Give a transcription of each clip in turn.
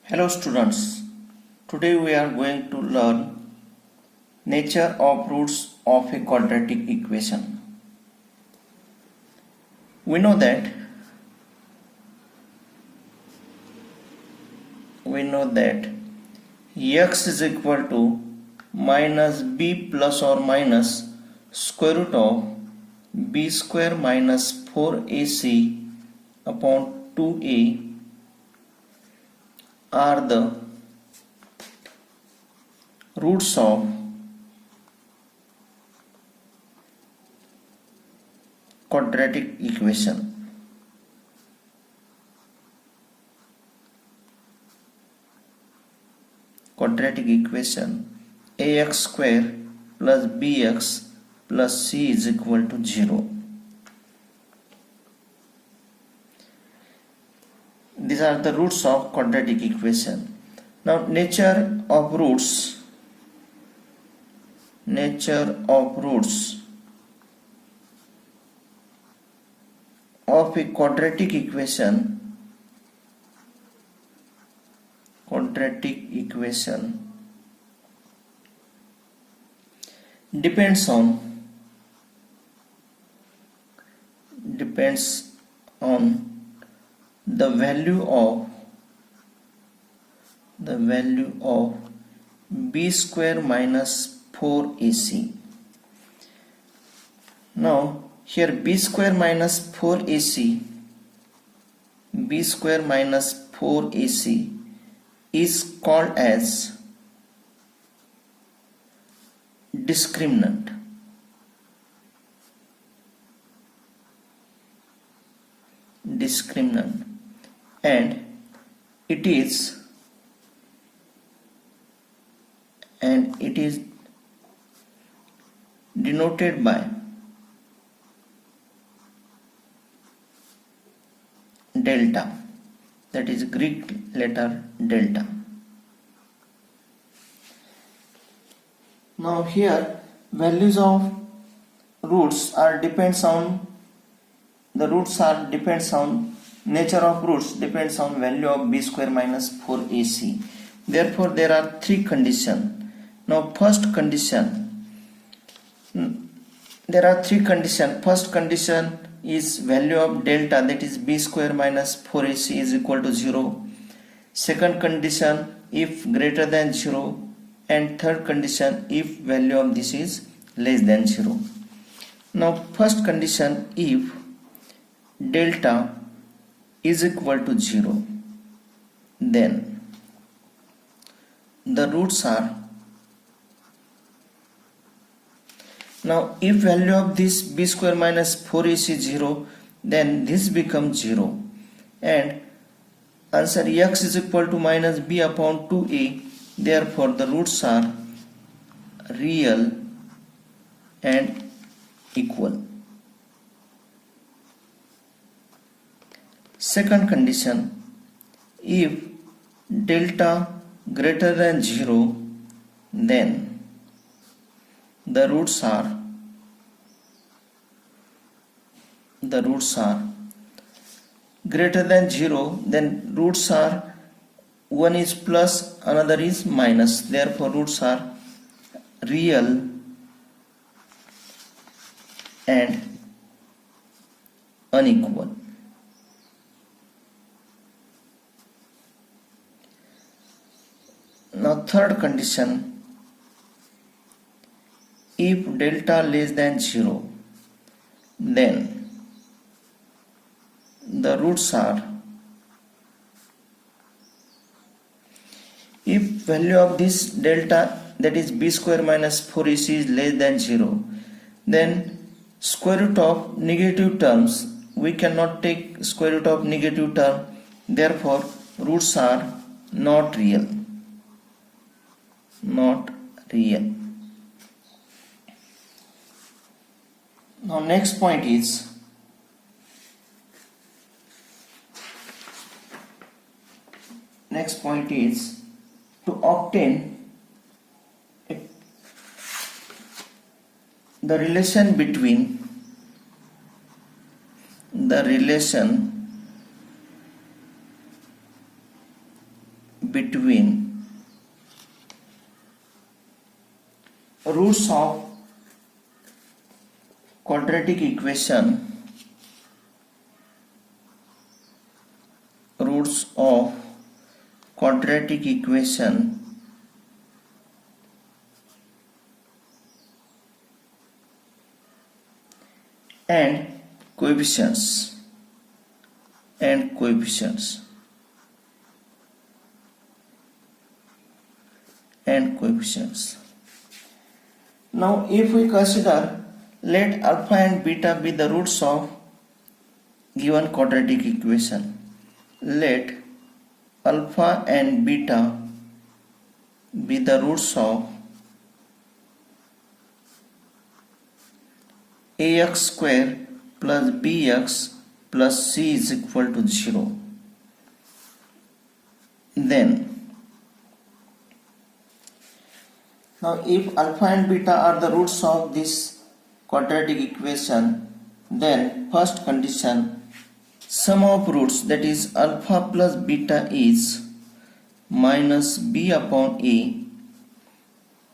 Hello students, today we are going to learn nature of roots of a quadratic equation. We know that x is equal to minus b plus or minus square root of b square minus 4ac upon 2a are the roots of quadratic equation. Quadratic equation ax square plus bx plus c is equal to 0. These are the roots of quadratic equation. Now nature of roots of a quadratic equation depends on the value of b square minus 4ac. Now here b square minus 4ac is called as discriminant. And it is denoted by delta, that is Greek letter delta. Now here values of roots depends on nature of roots depends on value of b square minus 4ac. Therefore there are three conditions. Now first condition, first condition is value of delta, that is b square minus 4ac is equal to 0. Second condition, if greater than 0. And third condition, if value of this is less than 0. Now first condition, if delta is equal to 0, then the roots are, now if value of this b square minus 4ac is 0, then this becomes 0, and answer x is equal to minus b upon 2a. Therefore the roots are real and equal. Second condition, if delta greater than 0, then the roots are greater than 0, then roots are one is plus, another is minus. Therefore roots are real and unequal. Now third condition, if delta less than 0, then the roots are, if value of this delta, that is b square minus 4ac is less than 0, then square root of negative terms, we cannot take square root of negative term. Therefore roots are not real. Now next point is to obtain the relation between between roots of quadratic equation and coefficients Now if we consider, let alpha and beta be the roots of given quadratic equation. Let alpha and beta be the roots of ax square plus bx plus c is equal to 0. Then now if alpha and beta are the roots of this quadratic equation, then first condition, sum of roots, that is alpha plus beta, is minus b upon a,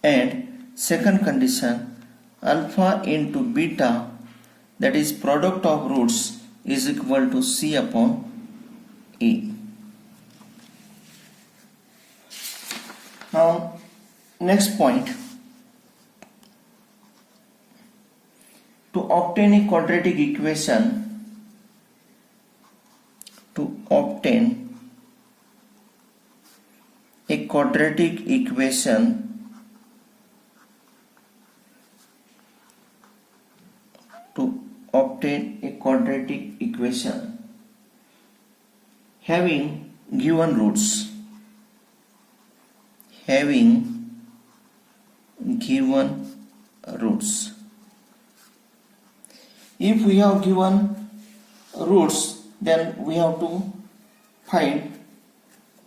and second condition, alpha into beta, that is product of roots, is equal to c upon a. Now next point, to obtain a quadratic equation, having given roots, if we have given roots, then we have to find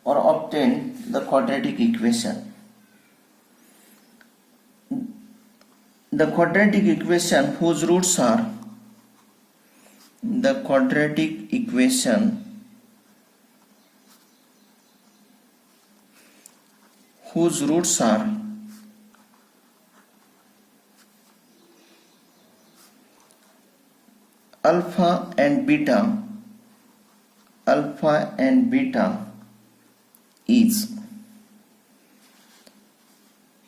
or obtain the quadratic equation. The quadratic equation whose roots are alpha and beta is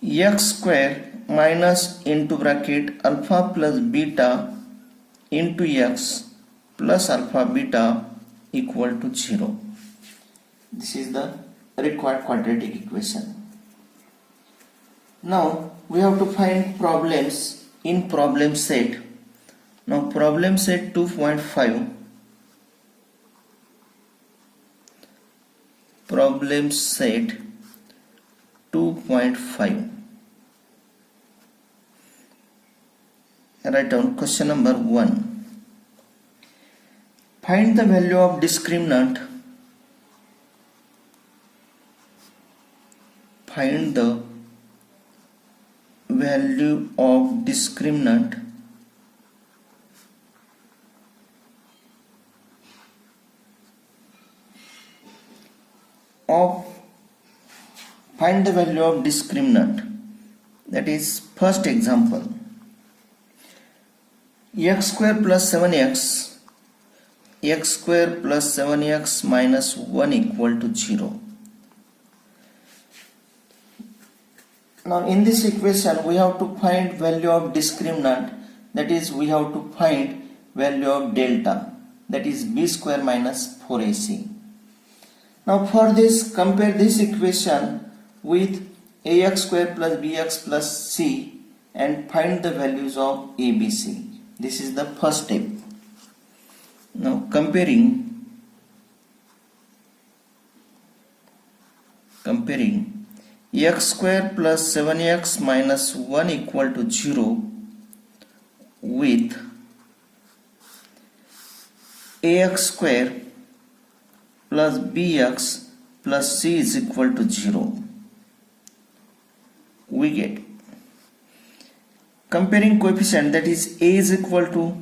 x square minus into bracket alpha plus beta into x plus alpha beta equal to 0. This is the required quadratic equation. Now we have to find problems in problem set. Now problem set 2.5. Problem set 2.5. Write down question number 1. Find the value of discriminant. Find the value of discriminant that is first example, x square plus 7x minus 1 equal to 0. Now in this equation we have to find value of discriminant, that is we have to find value of delta, that is b square minus 4ac. Now for this, compare this equation with ax square plus bx plus c and find the values of a, b, c. This is the first step. Now comparing x square plus 7x minus 1 equal to 0 with ax square plus bx plus c is equal to 0. We get comparing coefficient, that is a is equal to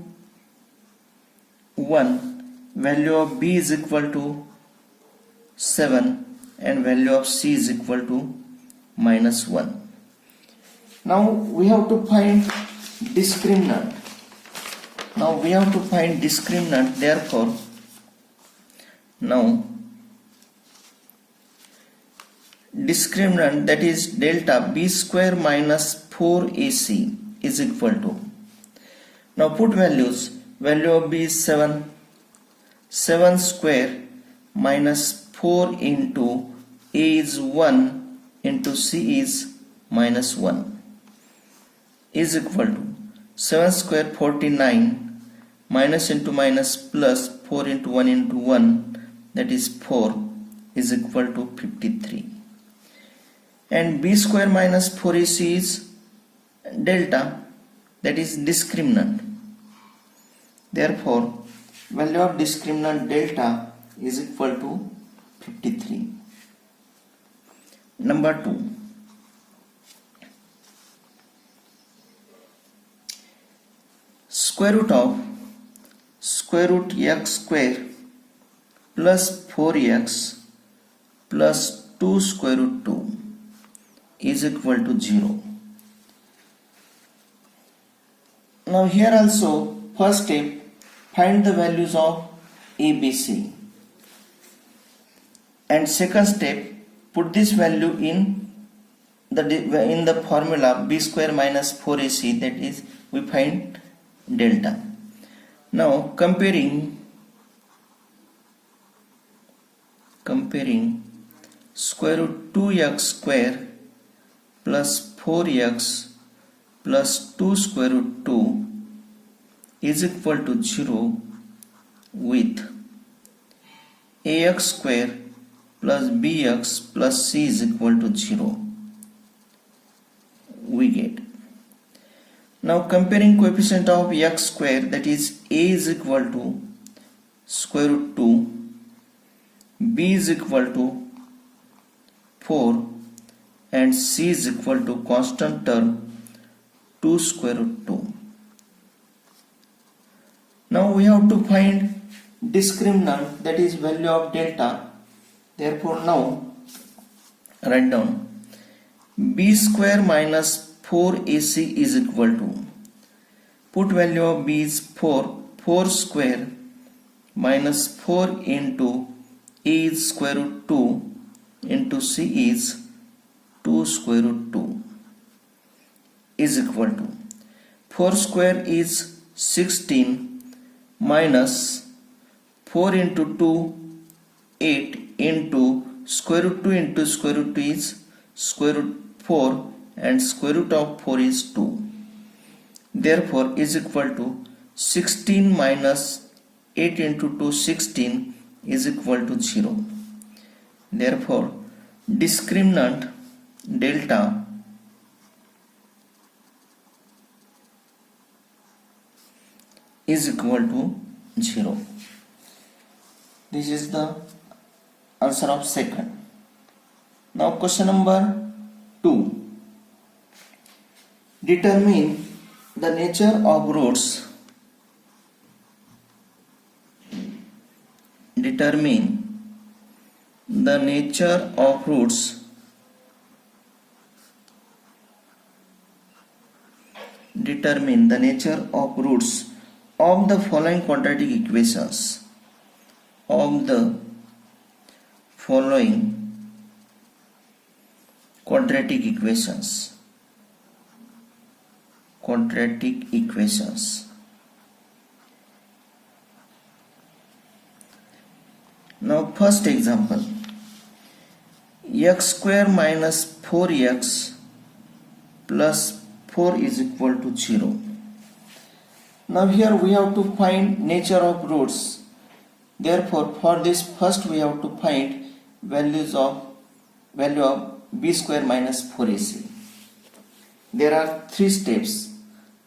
1, value of b is equal to 7 and value of c is equal to minus 1. Now we have to find discriminant. Therefore now discriminant, that is delta b square minus 4ac is equal to, now put values. Value of b is 7 square minus 4 into a is 1 into c is minus 1 is equal to 7 square 49 minus into minus plus 4 into 1 into 1, that is 4, is equal to 53. And b square minus 4ac is delta, that is discriminant. Therefore value of discriminant delta is equal to 53. Number 2, square root x square plus 4x plus 2 square root 2 is equal to 0. Now here also, first step, find the values of a, b, c, and second step, put this value in the formula b square minus 4ac, that is we find delta. Now comparing square root 2x square plus 4x plus 2 square root 2 is equal to 0 with ax square plus bx plus c is equal to 0, we get. Now comparing coefficient of x square, that is a is equal to square root 2, b is equal to 4 and c is equal to constant term 2 square root 2. Now we have to find discriminant, that is value of delta. Therefore now write down b square minus 4ac is equal to, put value of b is 4 square minus 4 into a is square root 2 into c is 2 square root 2 is equal to 4 square is 16 minus 4 into 2 8 into square root 2 into square root 2 is square root 4 and square root of 4 is 2. Therefore is equal to 16 minus 8 into 2 16 is equal to 0. Therefore discriminant delta is equal to 0. This is the answer of second. Now question number 2. Determine the nature of roots. Determine the nature of roots of the following quadratic equations. Of the following quadratic equations. Now first example, x square minus 4x plus 4 is equal to 0. Now here we have to find nature of roots. Therefore for this first we have to find value of b square minus 4ac. There are 3 steps.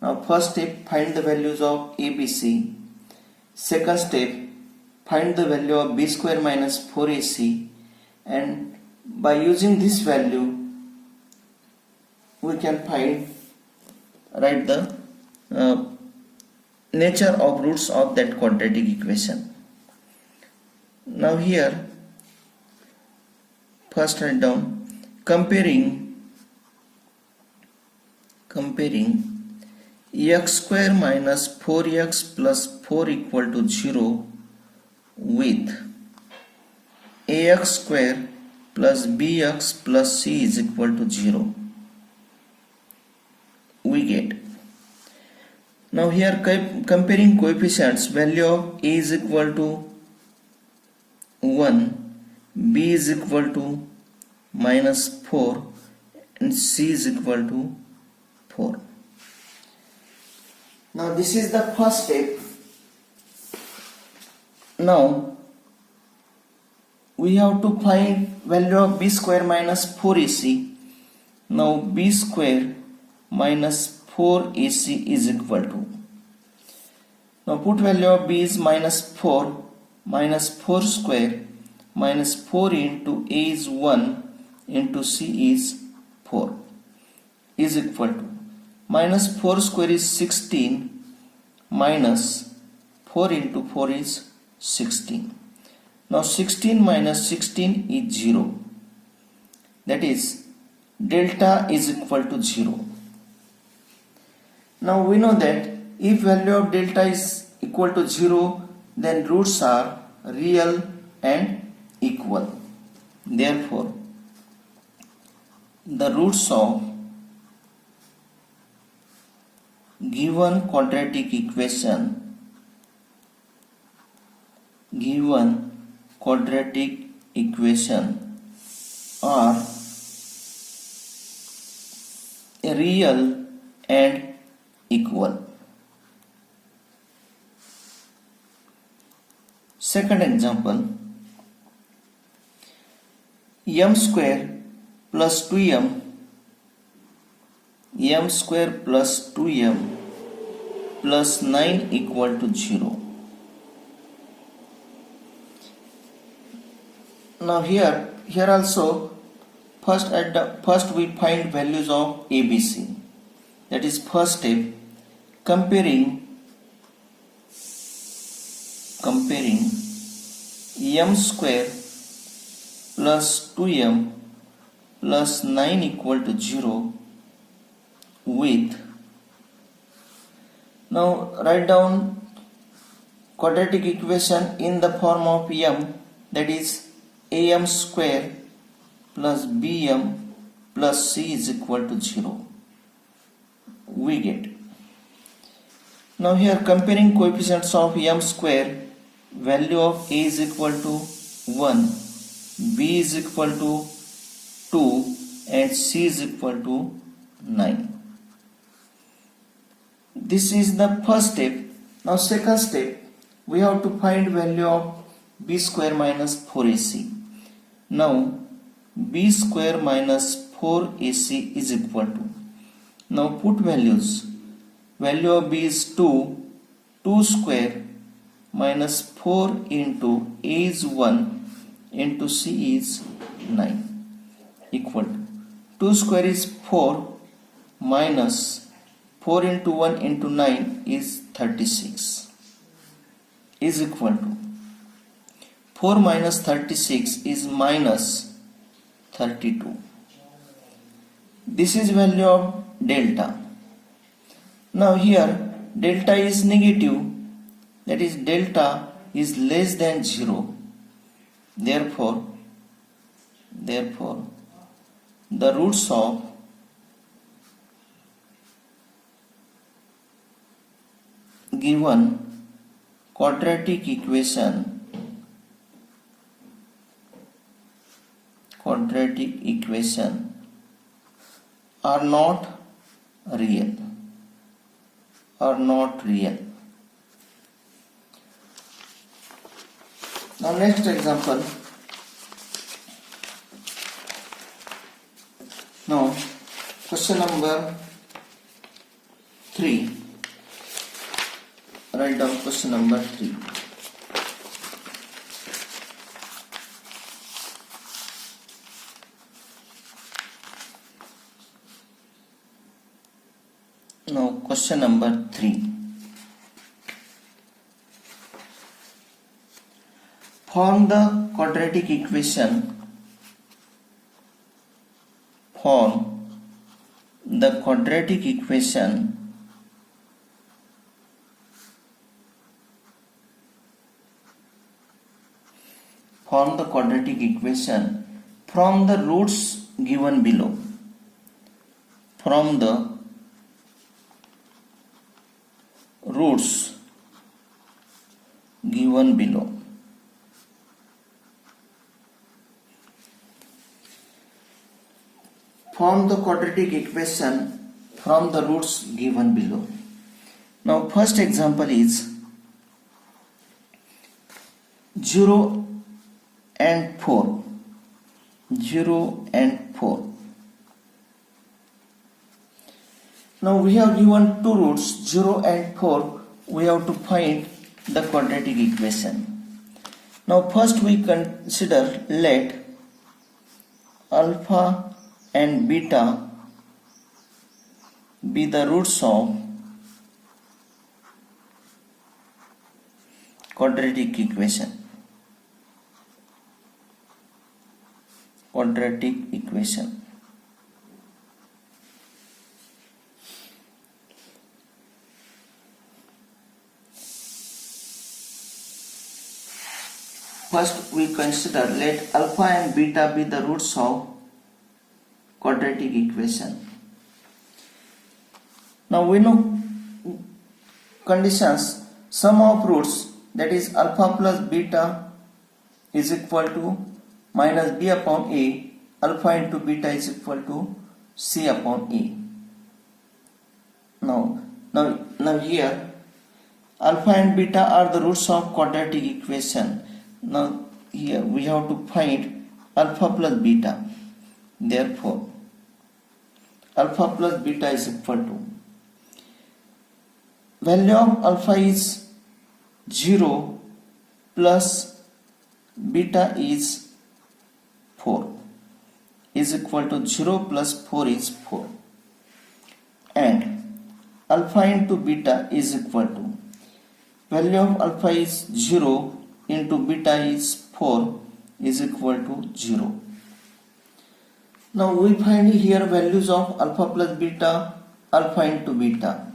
Now first step, find the values of a, b, c. Second step, find the value of b square minus 4ac, and by using this value we can write the nature of roots of that quadratic equation. Now here first write down comparing x square minus 4x plus 4 equal to 0 with ax square plus bx plus c is equal to 0. We get, now here comparing coefficients, value of a is equal to 1, b is equal to minus 4 and c is equal to 4. Now this is the first step. Now we have to find value of b square minus 4ac. Now b square minus 4ac is equal to, now put value of b is minus 4 square minus 4 into a is 1 into c is 4 is equal to, minus 4 square is 16 minus 4 into 4 is 16. Now 16 minus 16 is 0. That is delta is equal to 0. Now we know that if value of delta is equal to 0, then roots are real and equal. Therefore, the roots of given quadratic equation are real and equal. Second example, m square plus 2m square plus 2m plus 9 equal to 0. Now here also first we find values of ABC. That is first step, comparing m square plus 2m plus 9 equal to 0 with, now write down quadratic equation in the form of m, that is am square plus bm plus c is equal to 0. We get, now here comparing coefficients of m square, value of a is equal to 1, b is equal to 2 and c is equal to 9. This is the first step. Now second step, we have to find value of b square minus 4ac. Now b square minus 4ac is equal to, now put values, value of b is 2 square minus 4 into a is 1 into c is 9 equal to, 2 square is 4 minus 4 into 1 into 9 is 36 is equal to, 4 minus 36 is minus 32. This is value of delta. Now here delta is negative, that is delta is less than 0. Therefore the roots of given quadratic equation are not real. Now next example. Now question number 3. Write down question number 3. Now question number 3. Form the quadratic equation form the quadratic equation from the roots given below. From the roots given below. Form the quadratic equation from the roots given below. Now first example is 0 and 4. 0 and 4. Now we have given two roots 0 and 4. We have to find the quadratic equation. Now first we consider let alpha and beta be the roots of quadratic equation. First we consider let alpha and beta be the roots of quadratic equation. Now we know conditions, sum of roots, that is alpha plus beta is equal to minus b upon a, alpha into beta is equal to c upon a. Now here alpha and beta are the roots of quadratic equation. Now here we have to find alpha plus beta. Therefore alpha plus beta is equal to, value of alpha is 0 plus beta is 4 is equal to 0 plus 4 is 4, and alpha into beta is equal to, value of alpha is 0 into beta is 4 is equal to 0. Now we find here values of alpha plus beta, alpha into beta.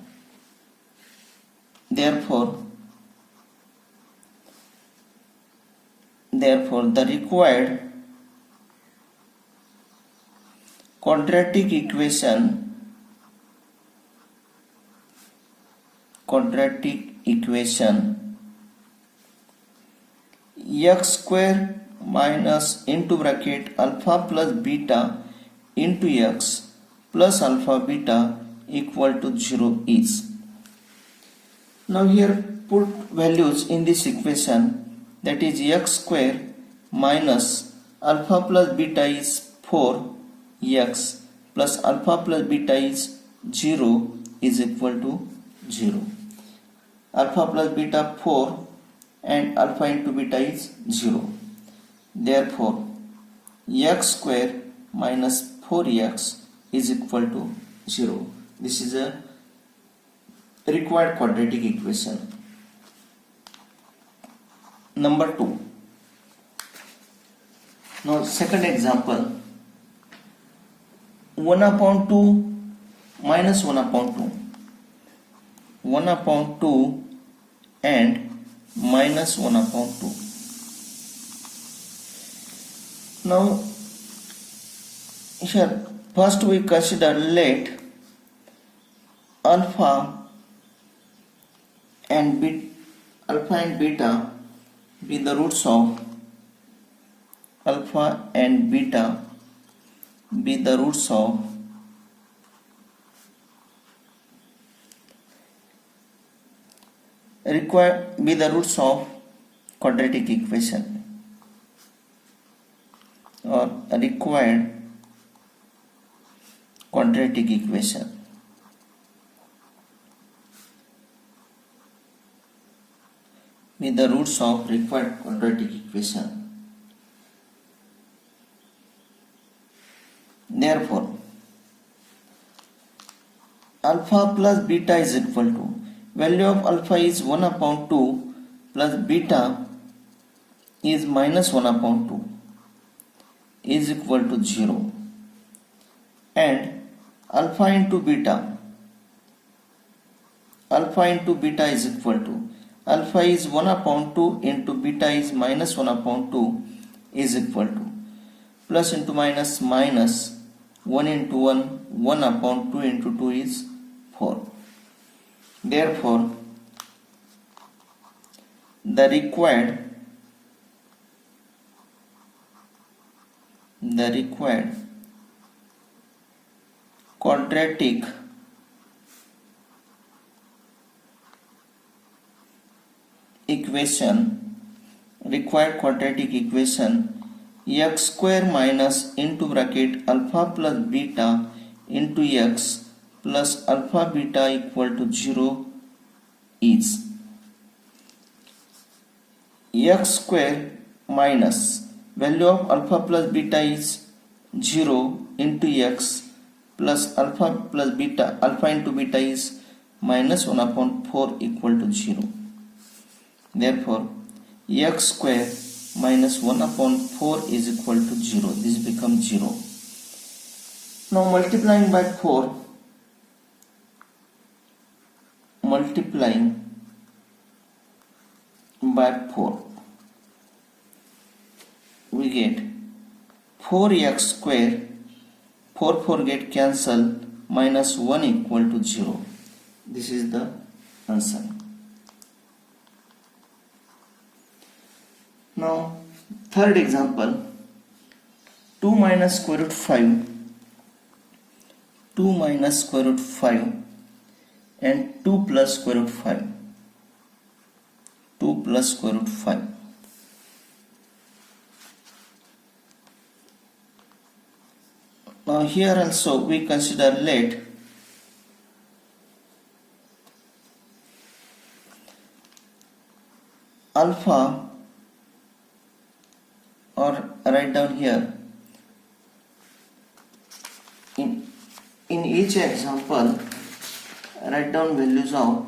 Therefore the required quadratic equation x square minus into bracket alpha plus beta into x plus alpha beta equal to 0 is. Now here put values in this equation, that is x square minus alpha plus beta is 4x plus alpha plus beta is 0 is equal to 0. Alpha plus beta 4 and alpha into beta is 0. Therefore x square minus 4x is equal to 0. This is a required quadratic equation. Number 2. Now second example, 1 upon 2 minus 1 upon 2. 1 upon 2 and minus 1 upon 2. Now here first we consider let alpha and beta be the roots of quadratic equation or required quadratic equation. With the roots of required quadratic equation. Therefore alpha plus beta is equal to, value of alpha is 1 upon 2 plus beta is minus 1 upon 2 is equal to 0. and alpha into beta is equal to alpha is 1 upon 2 into beta is minus 1 upon 2 is equal to plus into minus minus 1 into 1 upon 2 into 2 is 4. Therefore, the required quadratic equation x square minus into bracket alpha plus beta into x plus alpha beta equal to 0 is x square minus value of alpha plus beta is 0 into x plus alpha into beta is minus 1 upon 4 equal to 0. Therefore, x square minus 1 upon 4 is equal to 0. This becomes 0. Now multiplying by 4, we get 4x square, 4 get cancelled, minus 1 equal to 0. This is the answer. Now third example, 2 minus square root 5 and 2 plus square root 5. Now here also we consider let alpha, or write down here in each example write down values of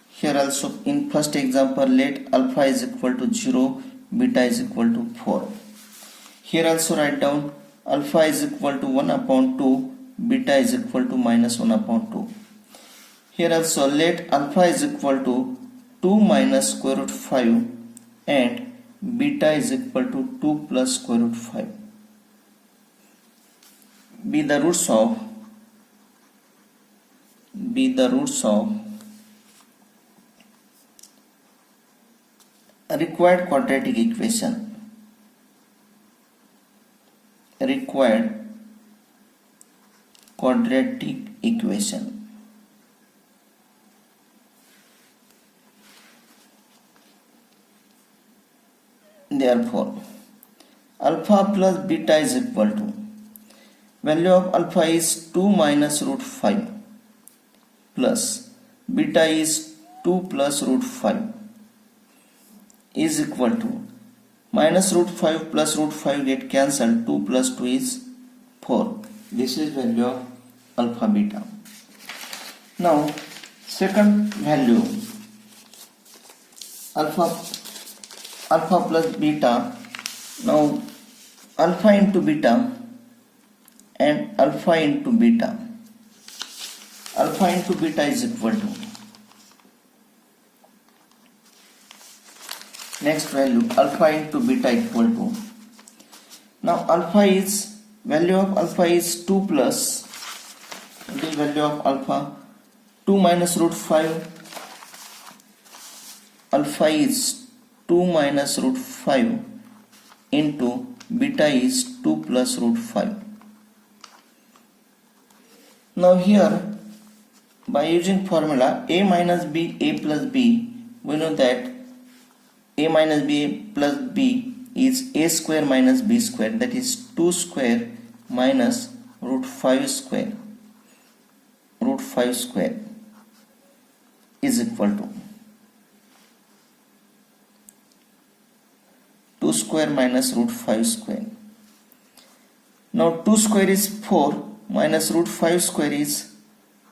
here also. In first example, let alpha is equal to 0, beta is equal to 4. Here also write down alpha is equal to 1 upon 2, beta is equal to minus 1 upon 2. Here also let alpha is equal to 2 minus square root 5 and beta is equal to 2 plus square root 5. Be the roots of a required quadratic equation. Therefore, alpha plus beta is equal to value of alpha is 2 minus root 5 plus beta is 2 plus root 5 is equal to minus root 5 plus root 5 get cancelled, 2 plus 2 is 4. This is value of alpha beta. Now second value, alpha plus beta. Now alpha into beta and alpha into beta is equal to next value, alpha into beta equal to, now alpha is value of alpha is 2 plus the value of alpha 2 minus root 5, alpha is 2 minus root 5 into beta is 2 plus root 5. Now here by using formula a minus b, a plus b, we know that a minus b plus b is a square minus b square, that is 2 square minus root 5 square is equal to 2 square minus root 5 square. Now 2 square is 4 minus root 5 square is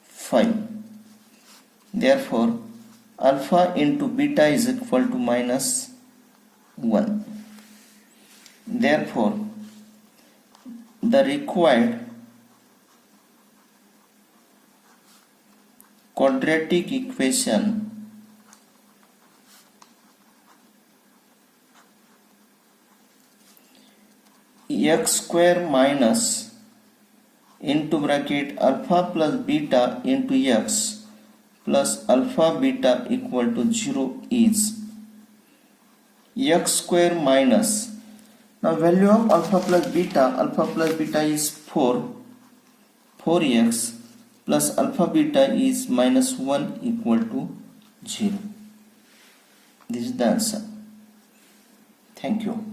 5. Therefore, alpha into beta is equal to minus 1. Therefore, the required quadratic equation x square minus into bracket alpha plus beta into x plus alpha beta equal to 0 is x square minus, now value of alpha plus beta is 4x plus alpha beta is minus 1 equal to 0. This is the answer. Thank you.